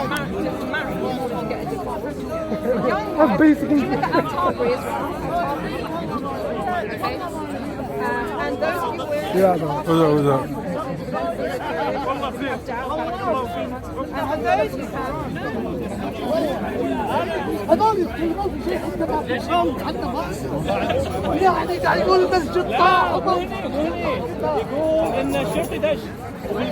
married, you get a divorce. That's basically. Look at Al-Tabri as well. Okay. And those people. Yeah, no. What's up? And for those who have. هذول يتكلمون في شيء حتى ما فيهم حتى ما يعني قاعد يقول المسجد طاح يقول ان الشرطي دش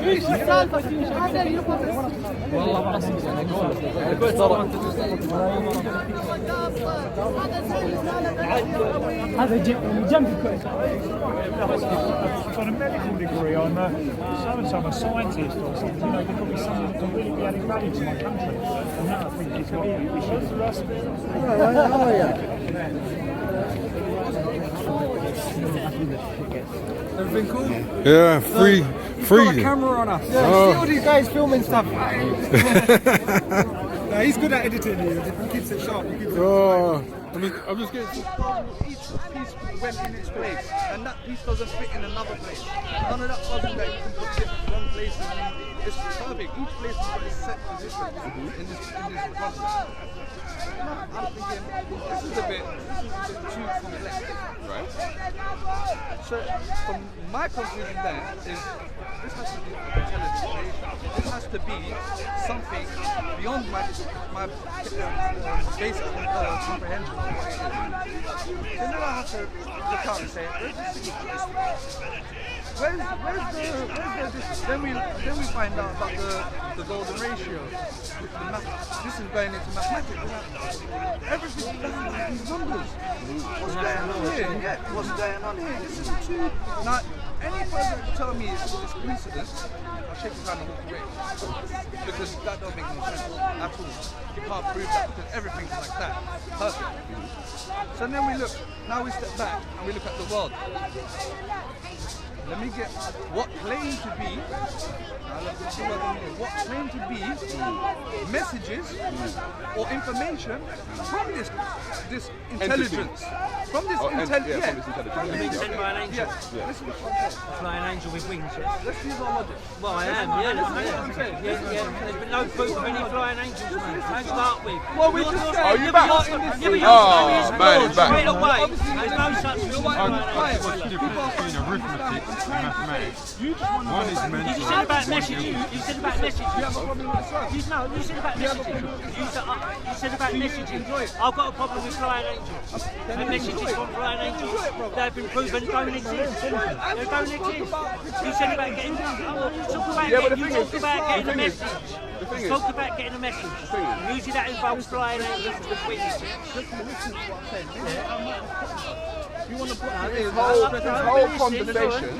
ايش السالفه هذا والله ما اصير هذا جنب الكويت. Got a medical degree. I'm so a scientist or something. You know, there could be someone that can really be adding value to my country. And that I think is what we should. Everything cool? Yeah, free. Got a camera on us. Yeah, see all these guys filming stuff. No, he's good at editing. He keeps it sharp. I mean, I'm just getting. Each piece went in its place, and that piece doesn't fit in another place. None of that puzzle that you can put different wrong places in. It's perfect. Each place has got its set position in this puzzle. I'm thinking this is a bit too complex, right? So, from my conclusion then is this has to be intelligent creation. This has to be something beyond my basic comprehension of what it is. So now I have to look out and say, where's the distance? Then we find out about the golden ratio. This is going into mathematics. Everything's done with these numbers. What's going on here? Yeah, what's going on here? This isn't too. Now, any person that tell me it's coincidence, I'll shake his hand and walk away. Because that don't make no sense at all. You can't prove that because everything's like that. Perfect. So then we look, now we step back and we look at the world. Let me get what claim to be, messages or information from this intelligence. From this intelligence. Yeah. Listen to what I'm saying. Flying angel with wings. Let's use our logic. Well, I am, yeah. There's been no proof of any flying angels, man. Don't start with. Well, we just said. Are you back? Oh, man, he's back. Straight away. There's no such thing as flying angels. What's the difference between arithmetic and mathematics? One is mental. You said about messages. You said about messages. You said about messages. You said about messages. I've got a problem with flying angels. And messages from flying angels, they've been proven don't exist. They don't exist. You said about getting. Talk about getting a message. Talk about getting a message. Usually that involves flying angels with wings. You want to put This whole conversation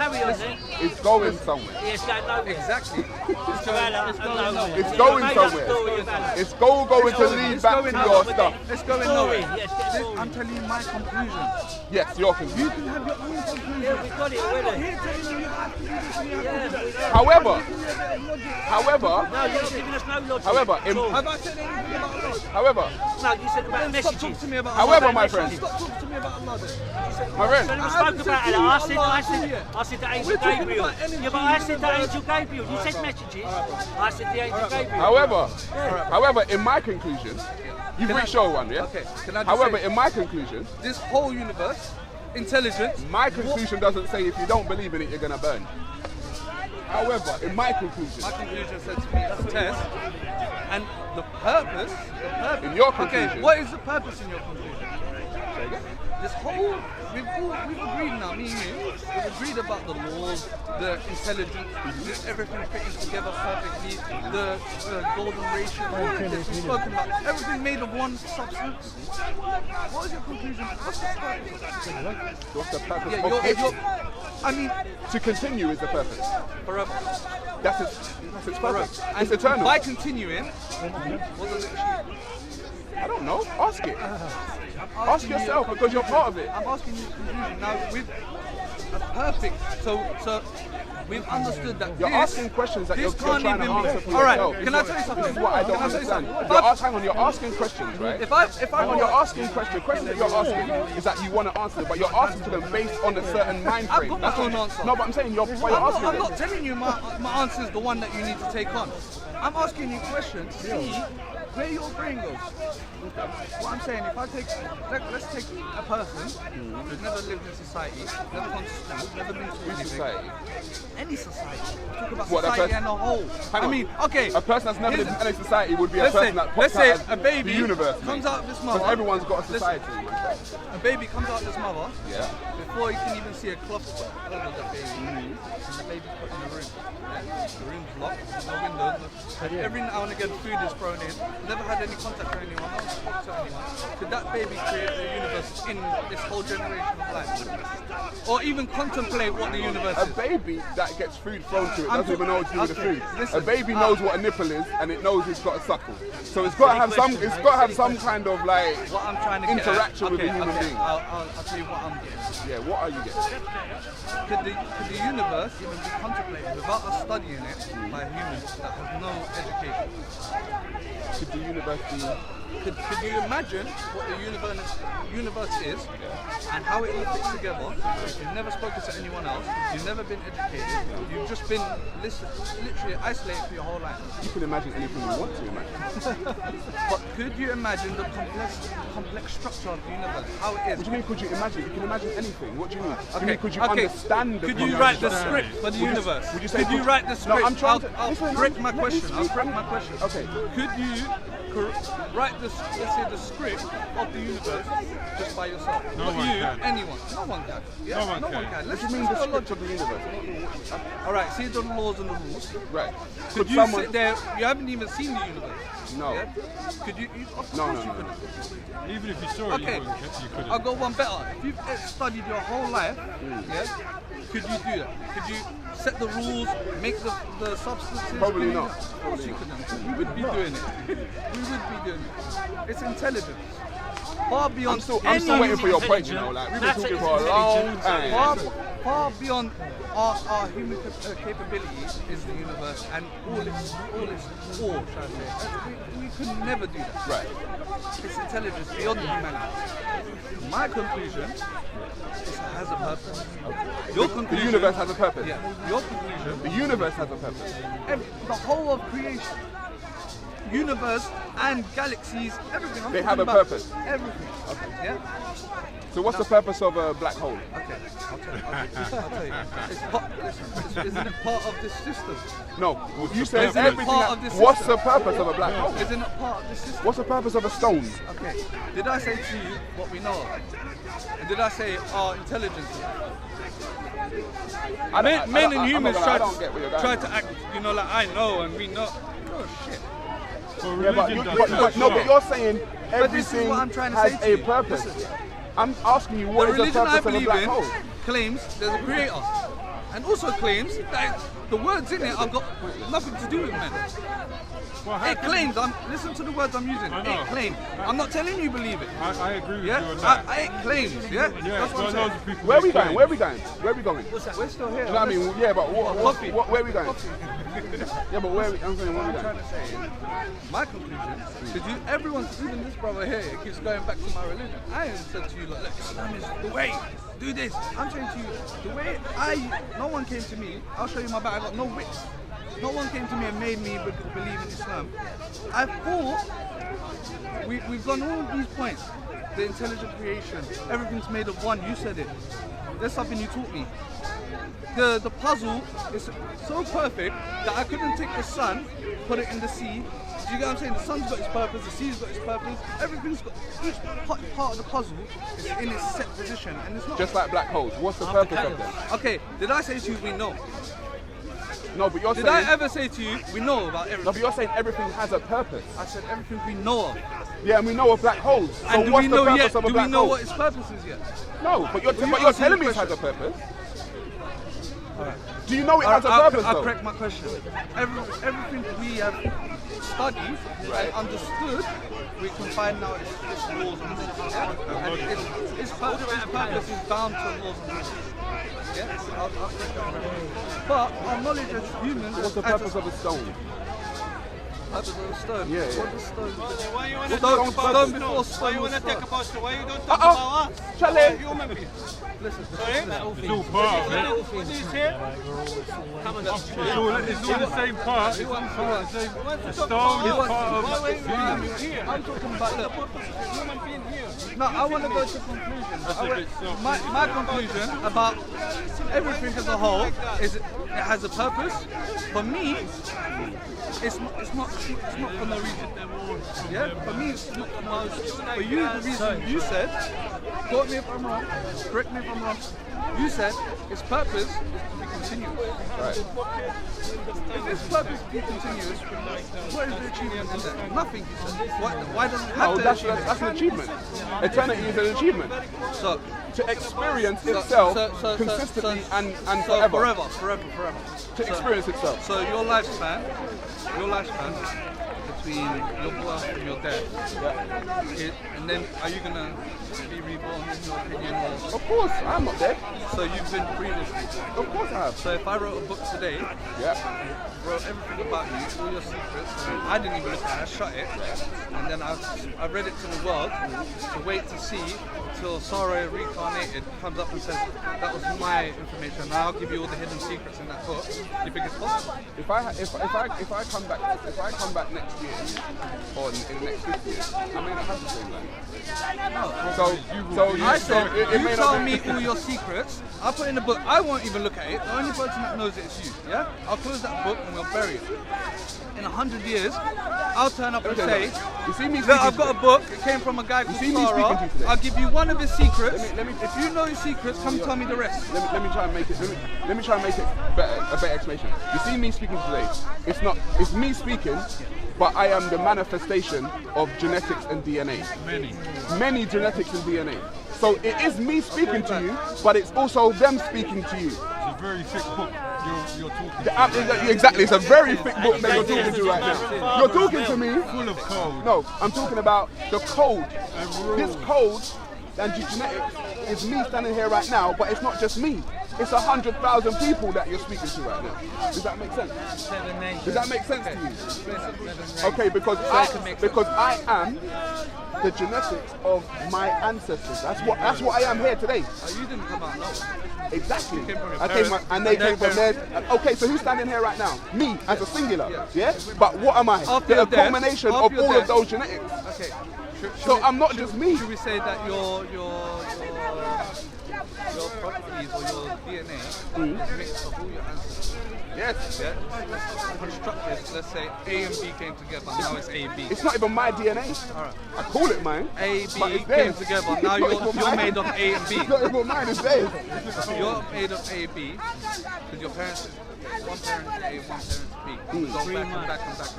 is going somewhere. Yes, that nowhere. exactly. It's going somewhere. It's going to lead back to your stuff. It's going nowhere. Yes, I'm telling you my conclusion. Yes, your conclusion. You can have your own conclusion. yeah, we got it already. However, No, you're not giving us no logic. however, at all. Have I said anything about Allah? however, No, you said about Stop messages. talking to me about however, Allah. my friend, Stop talking to me about Allah then. my friend. So we spoke about it. I said the angel We're talking Gabriel. about energy. Yeah, but I said the angel Gabriel. You said messages. I said the angel Gabriel. However, in my conclusion, you've reached your one, yeah? Okay, can I just However, say, in my conclusion, this whole universe, intelligence, my conclusion doesn't say if you don't believe in it, you're gonna burn. However, in my conclusion, my conclusion said to me, it's a test, and the purpose, In your okay, conclusion. what is the purpose in your conclusion? This whole, we've agreed now, me and you, we've agreed about the laws, the intelligence, everything fitting together perfectly, the golden ratio, all of this, we've spoken about, everything made of one substance. What is your conclusion? What's the purpose? what's the purpose Yeah, of it? I mean, To continue is the purpose. forever. That's its purpose. It's eternal. By continuing, what does it achieve? I don't know. Ask it. Ask yourself because you're part of it. I'm asking you a conclusion now with a perfect. So we've understood that You're this, asking questions that you're this trying can't to even answer be. for All right, yourself. can I tell you something? This is what I don't Can tell you understand. something? Hang on, you're asking questions, right? If I Hang on, you're asking questions. The question that you're asking is that you want to answer, but you're asking to them based on a certain mind I've frame. got my own answer. No, but I'm saying you're I'm asking not them. telling you my answer is the one that you need to take on. I'm asking you a question to see where your brain goes. What I'm saying, if I take, let's take a person who's never lived in society, never gone to school, never been to anything. Society. Any society. Talk about What, a society person- as a whole. Hang I on. mean, okay. A person that's never lived in any society would be a Let's person say- that let's pops out say as a baby the universe. comes out of this mother. Because everyone's got a Listen. society. A baby comes out of this mother. Yeah. Before you can even see a cloth over that baby, and the baby's put in a room. Yeah. The room's locked, no windows. Every now and again, food is thrown in. Never had any contact with anyone, no talk to anyone. Could that baby create the universe in this whole generation of life? Or even contemplate what the universe A is? baby that gets food thrown to it I'm doesn't even know what to do with the okay, food. listen, A baby knows what a nipple is and it knows it's got a suckle. So it's got to have some. It's got to have some kind of like What I'm trying to get interaction at, with a human being. I'll tell you what I'm getting. Yeah. What are you getting? Could the universe even be contemplated without us studying it by humans that have no education? Could the universe be? Could you imagine what the universe is and how it all fits together? You've never spoken to anyone else, you've never been educated, you've just been literally isolated for your whole life. You can imagine anything you want to imagine. But could you imagine the complex structure of the universe, how it is? What do you mean? Could you imagine? You can imagine anything. What do you mean? Okay, You mean, could you okay. understand the Could you concept? write the script for the universe? would you say could you write the script? No, I'm trying to. I'll listen, break my let me question. I'll speak. break my question. Okay. Could you write the, let's say, the script of the universe just by yourself? No Not one you, can. anyone. No one can. Yeah? No one no can. one can. What do Let's you mean the just script of the universe? All right. See the laws and the rules. Right. Could you sit there? You haven't even seen the universe. No. Yeah? Could you? Of No, course no, you no, could. no. Even if you saw it, Okay, you couldn't. I'll go one better. If you've studied your whole life, yeah, could you do that? Could you set the rules, make the substances? Probably Could you- not. Of course you couldn't. We would be doing it. We would be doing it. It's intelligence. Far beyond I'm still waiting for your point, you know. intelligent. Like we've been That's talking it, for a long far, time. far beyond our human capability is the universe and all its shall I say. We could never do that. Right. It's intelligence beyond humanity. My conclusion is it has a purpose. Your The conclusion, universe has a purpose. yeah. Your conclusion, The universe has a purpose. the whole of creation, universe and galaxies, everything. I'm They talking have a about purpose. Everything. Okay. Yeah. So what's the purpose of a black hole? Okay, I'll tell you. Isn't it part of this system? No, you said Isn't it everything. part of this What's system? the purpose of a black hole? Isn't it part of this system? What's the purpose of a stone? Okay, did I say to you what we know of? And did I say our intelligence? Men and humans I don't get where you're going. try to act, like I know and we know. Oh shit. Well, Yeah, but, religion does but, that but, as no, well. but you're saying But this is everything what I'm trying to has say to a you. purpose. Listen. I'm asking you what The is the religion I purpose of a believe black in hole? claims there's a creator. And also claims that the words in it have got nothing to do with men. Well, how It can- claims, listen to the words I'm using. I know. It claims. I'm not telling you believe it. I agree with Yeah? you on that. It claims, yeah? Yeah, That's what there I'm are saying. loads of people Where are we that going? claim. Where are we going? Where are we going? We're still here. Do you know what I mean? Yeah, but Coffee. where are we going? Yeah, but where are we, I'm saying, where are we I'm going? trying to say is, my conclusion, because everyone's, even this brother here, keeps going back to my religion. I ain't said to you, like, look, Islam is the way, do this. I'm saying to you, the way no one came to me, I'll show you my back, I got no wits. No one came to me and made me believe in Islam. I thought, we've gone all these points, the intelligent creation, everything's made of one, you said it. There's something you taught me. The puzzle is so perfect that I couldn't take the sun, put it in the sea. Do you get what I'm saying? The sun's got its purpose, the sea's got its purpose. Everything's got, each part of the puzzle is in its set position, and it's not. Just like black holes. What's the purpose of them? Okay, did I say to you we know? No, but you're Did saying. I ever say to you we know about No, everything? but you're saying everything has a purpose. I said everything we know of. Yeah, and we know of black holes. So And do what's we the know purpose yet? of a Do black we know hole? what its purpose is yet? No, but you're you telling answer the me it has a question. purpose. Do you know it has a purpose I'll though? correct my question. Everything we have studied and understood, we can find now its laws and rules. Yeah? And its purpose is bound to laws and rules. Yeah? I'll correct that. But our knowledge as humans, What's the as purpose of a stone? Type of stone. Yeah, yeah. What does stone? Why you want to Stone, talk about stone stone? before Why stone you was want to stone. talk about stone? Why you don't talk about us? Charlie. Human beings. Listen, Sorry? It's all part of it. What do you say? Come on, It's all the same part. It's all part of the same. The stone is part of why the you here? I'm talking about look. Human being here. No, I want to go to conclusion. My conclusion about everything as a whole is it has a purpose. For me, it's not for no reason. Yeah, for me it's not for no reason. For you, the reason you said, quote me if I'm wrong, correct me if I'm wrong. You said its purpose is to be continuous. Right. If its purpose is to be continuous, what is the achievement in that? Nothing. You said. Why does it have Oh, to that's achieve? an achievement. Eternity is an achievement. So, To experience itself consistently and forever. forever. To experience itself. So your lifespan between your birth and your death, and then are you gonna be reborn in your opinion? Or, Of course, I'm not dead. so you've been previously. Of course I have. So if I wrote a book today, Yeah. wrote everything about you, all your secrets, I didn't even look at it, I shut it, and then I read it to the world to wait to see till Sa Ra Reincarnated comes up and says that was my information. Now I'll give you all the hidden secrets in that book. You think it's possible? If I come back next year or in the next 50 years, I may not have the same life. I said, it you may tell not me all your secrets, I'll put it in the book, I won't even look at it, the only person that knows it is you, yeah? I'll close that book and we'll bury it. In 100 years, I'll turn up and say, You see me look, I've speaking got a book, it came from a guy called see me Sa speaking Ra, to you today? I'll give you one of his secrets, Let me- if you know his secrets, come tell me the rest. let me try and make it. Let me try and make it a better explanation. You see me speaking today. It's me speaking, but I am the manifestation of genetics and DNA. Many genetics and DNA. So it is me speaking to you, but it's also them speaking to you. It's a very thick book you're talking. Exactly, it's a very thick book that you're talking to right now. You're talking to me. Full of code. No, I'm talking about the code. This code and genetics is me standing here right now, but it's not just me. It's 100,000 people that you're speaking to right now. Does that make sense? Does that make sense to you? Okay, because I am the genetics of my ancestors. That's what I am here today. You didn't come out, no. Exactly. And they came from there. Okay, so who's standing here right now? Me, as a singular. Yeah? But what am I? After The your death- culmination after of your all death- of those genetics. Okay. So I'm not just me. Should we say that your properties or your DNA is a mix of all your ancestors? Yes. Yeah? Constructed, let's say A and B came together, now it's A and B. It's not even my DNA. Alright. I call it mine. A, but B it's came theirs. together, It's now not you're even mine. made of A and B. It's not even mine, it's theirs. You're made of A and B, because your parents, one parent is A, one parent is B. Go back and back.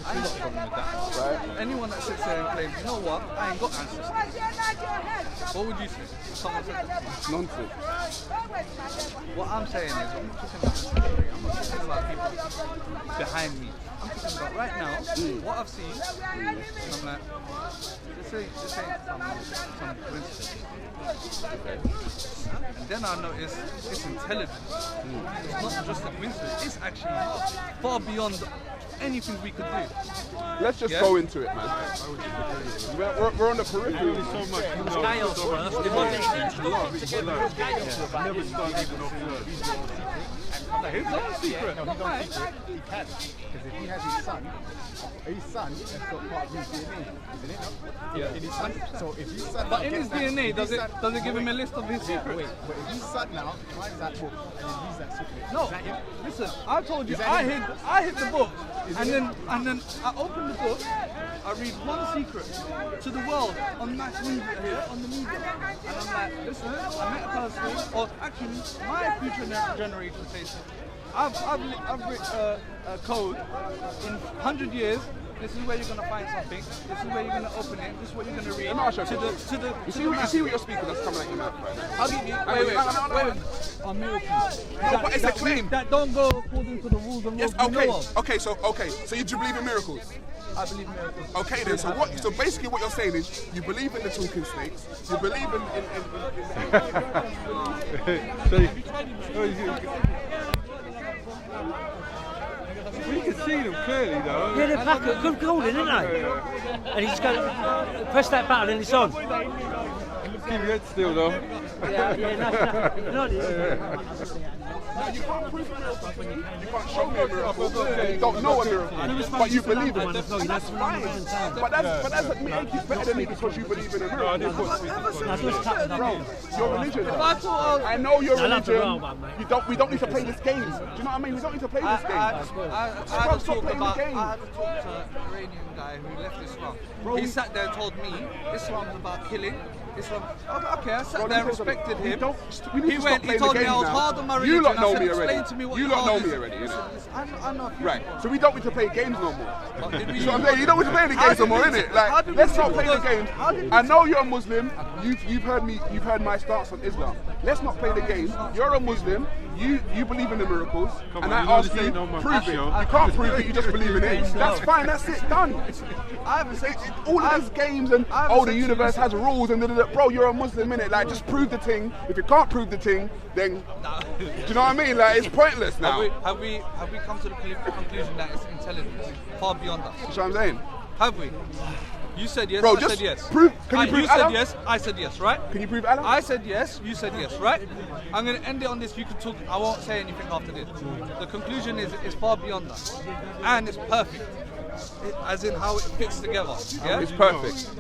I ain't got a problem with that. Right? Anyone that sits there and claims, you know what, I ain't got ancestors. What would you say if someone said that? Nonsense. What I'm saying is, I'm not talking about ancestry, I'm not talking about people behind me. I'm talking about right now, what I've seen, and I'm like, this ain't some coincidence. And then I notice it's intelligence. It's not just a coincidence, it's actually far beyond anything we could do. Let's just go into it, man. We're on the periphery. So much. Chaos first, it wasn't Never start even off first. His own secret. No, he don't secret. He can. Because if he has his son has got part of his DNA, isn't it? Yeah. In his son. So if his son. But in his DNA, does it give him a list of his secrets? Wait, but if his son now finds that book and then reads that secret, No, is that him? listen, I told you Is that I him? hid the book and then I opened the book, I read one secret to the world on mass media here, on the media. And I'm like, listen, I met a person, or actually my future generation says, I've written a code in 100 years. This is where you're gonna find something. This is where you're gonna open it. This is what you're gonna read. Let me ask you a to question. the You see what you're speaking that's coming out your mouth right now? I'll give you. Wait. On miracles. No, but it's a claim. That don't go according to the rules and Yes, rules we know of. okay. So you do believe in miracles? I believe miracles. Okay then. So basically what you're saying is you believe in the talking snakes. You believe in You can see them clearly though. Yeah, they're back at good golden, isn't they? And he's going to press that button and it's on. Keep your head still though. Now you can't prove a miracle for me. You can't show me a miracle. You don't know a miracle, but you believe it. And that's fine. But that doesn't make you better than me because you believe in a miracle. Bro, your religion. I know your religion. We don't need to play this game. Do you know what I mean? We don't need to play this game. I had a talk to an Iranian guy who left Islam. He sat there and told me Islam's about killing. Islam. Okay, I sat there and respected him. He went, he told me I was hard on my religion. You lot know me explain already. to me what You lot know me already. I know. Right, so we don't need to play games no more. You know what I'm saying? You don't need to play the games no more, innit? Like, let's not play the games. I know you're a Muslim. You've heard my stance on Islam. Let's not play the game. You're a Muslim. You believe in the miracles, and I ask you, prove it. You can't prove it. You just believe in it. That's fine. That's it. Done. All of these games and the universe has rules and bro, you're a Muslim, innit? Like, just prove the thing. If you can't prove the thing, then do you know what I mean? Like, it's pointless now. Have we come to the conclusion that it's intelligence far beyond us? That's what I'm saying. Have we? You said yes, bro, I said yes. Can you prove you Allah? said yes, I said yes, right? Can you prove Allah? I said yes, you said yes, right? I'm going to end it on this. You can talk. I won't say anything after this. The conclusion is it's far beyond us. And it's perfect. As in how it fits together. Yeah? It's perfect.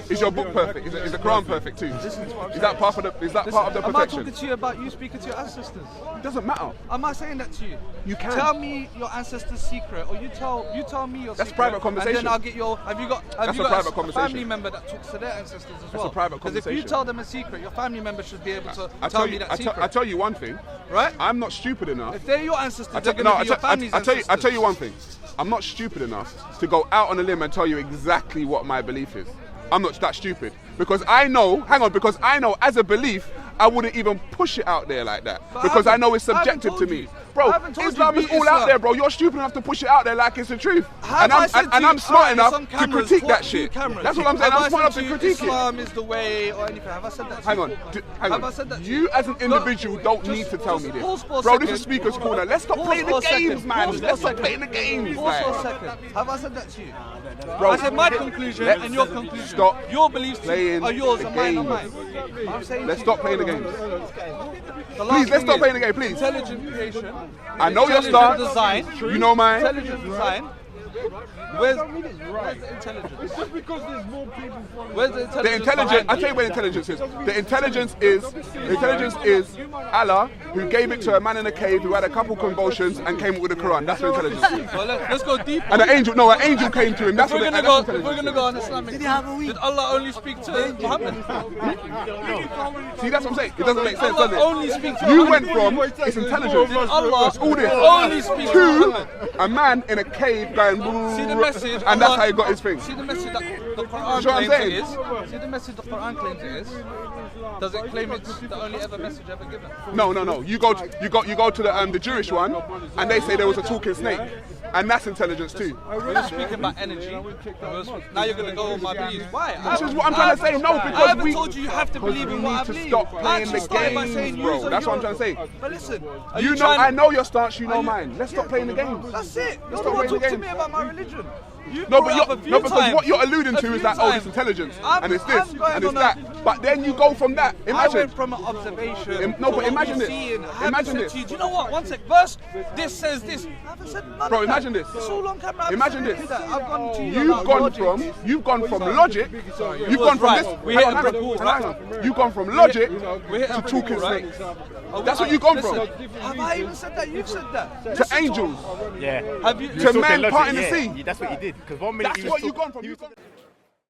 Is your book perfect? Is the Quran perfect too? Is that part of the perfection? Am I talking to you about you speaking to your ancestors? It doesn't matter. Am I saying that to you? You can. Tell me your ancestors' secret, or you tell me your That's secret. private conversation. And then I'll get your. Have you got a family member that talks to their ancestors as well? That's a private conversation. Because if you tell them a secret, your family member should be able to tell me that secret. I tell you one thing. Right? I'm not stupid enough. If they're your ancestors, they're going to be your family's ancestors. I tell you one thing. I'm not stupid enough to go out on a limb and tell you exactly what my belief is. I'm not that stupid. Because I know as a belief, I wouldn't even push it out there like that. Because I know it's subjective to me. Bro, Islam is all out there, bro. You're stupid enough to push it out there like it's the truth. And I'm smart enough to critique that shit. That's what I'm saying. I'm smart enough to critique it. Islam is the way or anything. Have I said that to you? Hang on. Have I said that to you as an individual don't need to tell me this. Bro, this is Speaker's Corner. Let's stop playing the games, man. Let's stop playing the games. Pause for a second. Have I said that to you? Bro, I said my conclusion and your conclusion. Stop your beliefs are yours and mine are games. mine. Let's stop playing the games. Please, let's stop playing the game, please. Intelligent creation. I know your stance. Design. You know mine. Intelligent design. Where's the intelligence? It's just because there's more people following. Where's the intelligence? The intelligence, I'll tell you where the intelligence is. The intelligence is Allah, who gave it to a man in a cave who had a couple convulsions and came up with the Quran. That's what intelligence is. Well, let's go deeper. And an angel came to him. That's what intelligence is. If we're going to go on Islamic, did Allah only speak to Muhammad? See, that's what I'm saying. It doesn't make sense, does it? Only speak to you went from, it's intelligence. Allah all this. Only speak to a man in a cave going, see the message, and that's how he got his thing. See the message that the Quran claims it is? See the message the Quran claims it is? Does it claim it's the only ever message ever given? No. You go to the Jewish one, and they say there was a talking snake, and that's intelligence too. We're speaking about energy. Now you're going to go on my beliefs. Why? This is what I'm trying to say. No, because I haven't told you have to believe in what I believe. We need to stop playing the games, bro. That's what I'm trying to say. But listen, I know your stance. You know mine. Let's stop playing the games. That's it. Let's stop playing the games. Talk to me about my religion. Because what you're alluding to is that it's intelligence and it's this and it's that. But then you go from that. Imagine. I went from an observation. But imagine this. Imagine this. Do you know what? One sec. Verse. This says this. I haven't said none Bro, of imagine that. this. It's all on camera. Imagine this. I've gone to You've gone from logic. You've gone from this. We hit a brick wall, right? You've gone from logic to talking snakes. That's what you've gone from. Have I even said that? You've said that. To angels. Yeah. Have you? To man parting the sea. That's what you did. Because 1 minute That's what you've gone from.